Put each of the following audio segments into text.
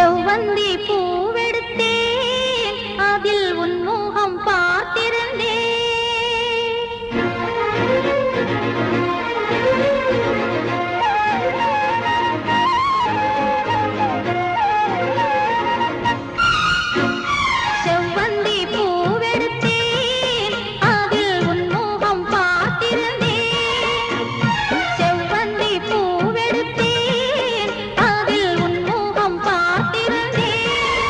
செவ்வந்தி பூவெடுத்தேன் அதில் உன் முகம் பார்த்திருந்தேன் செவ்வந்தி பூவெடுத்தேன் அதில் உன் முகம் பார்த்திருந்தேன் செவ்வந்தி பூவெடுத்தேன் அதில் உன் முகம் பார்த்திருந்தேன்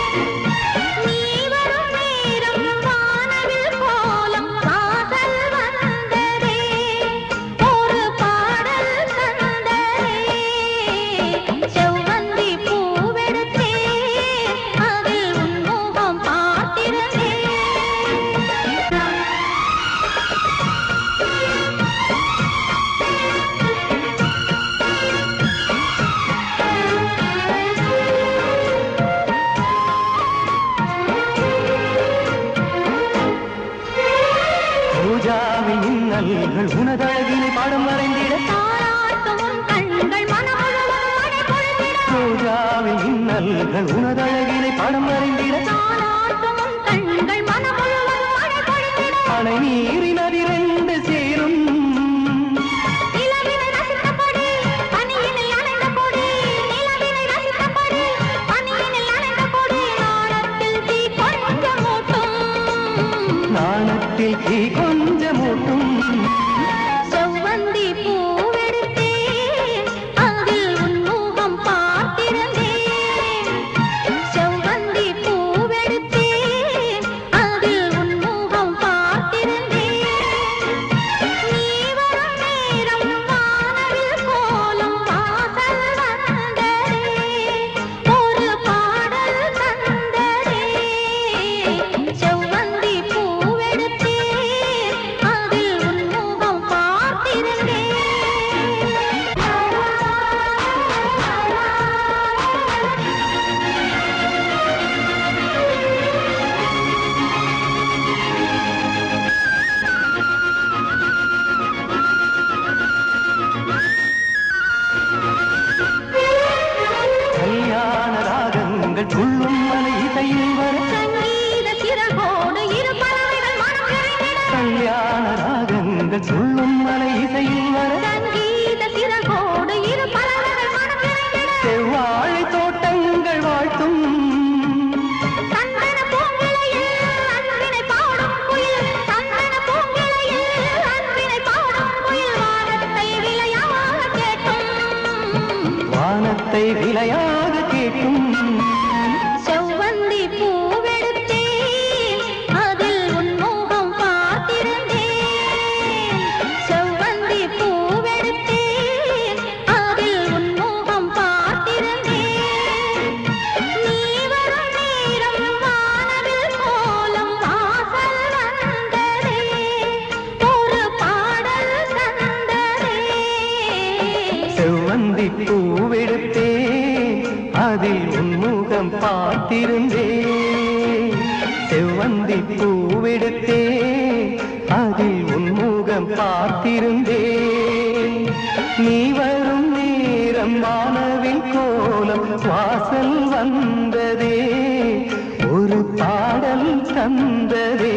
நீ வரும் நேரம் வானவில் கோலம் வாசல் வந்ததே ஒரு பாடல் தந்ததே செவ்வந்தி பூவெடுத்தேன் அதில் உன் முகம் பார்த்திருந்தேன் பூஜாவின் இன்னல்கள் உனதழகினை பாடம் வரைந்திட தாராட்டும் உன் கண்கள் மனமுழுவதும் மழை பொழிந்திட பூஜாவின் இன்னல்கள் உனதழகினை பாடம் வரைந்திட தாராட்டும் உன் கண்கள் மனமுழுவதும் மழை பொழிந்திட அணை நீரின் அதிரெண்டு சேரும் நிலவினை ரசித்தபடி பனியினில் அணைந்த கொடி நிலவினை ரசித்தபடி பனியினில் அணைந்த கொடி நாணத்தில் தீ கொஞ்சம் மூட்டும் நாணத்தில் தீ கொஞ்சமூட்டும் செவ்வந்தி பூவெடுத்தேன் அதில் உன் முகம் பார்த்திருந்தேன் செவ்வந்தி பூவெடுத்தேன் அதில் உன் முகம் பார்த்திருந்தேன் நீ வரும் நேரம் வானவில் கோலம் வாசல் வந்ததே ஒரு பாடல் தந்ததே செவ்வந்தி பூவெடுத்தேன் அதில் உன் முகம் பார்த்திருந்தேன் கல்யாண ராகங்கள் துள்ளும் மலை இசையில் வர சங்கீத சிறகோடு இரு பறவைகள் மனம் நிறைந்திட கல்யாண ராகங்கள் துள்ளும் மலை இசையில் வர சங்கீத சிறகோடு இரு பறவைகள் மனம் நிறைந்திட செவ்வாழை தோட்டங்கள் வாழ்த்தும் சந்தன பூங்கிளையில் அன்பினை பாடும் குயில் சந்தன பூங்கிளையில் அன்பினை பாடும் குயில் வானத்தை விளையாக கேட்கும் வானத்தை விலையாக கேட்கும் செவ்வந்தி பூவெடுத்தேன் அதில் உன் முகம் பார்த்திருந்தேன் செவ்வந்தி பூவெடுத்தேன் அதில் உன் முகம் பார்த்திருந்தேன் நீ வரும் நேரம் வானவில் கோலம் வாசல் வந்ததே ஒரு பாடல் தந்ததே செவ்வந்தி பூவெடுத்தே அதில் உன்முகம் பார்த்திருந்தேன் செவ்வந்தி பூவெடுத்தே அதில் உன்முகம் பார்த்திருந்தேன் நீ வரும் நேரம் வானவில் கோலம் வாசல் வந்ததே ஒரு பாடல் தந்ததே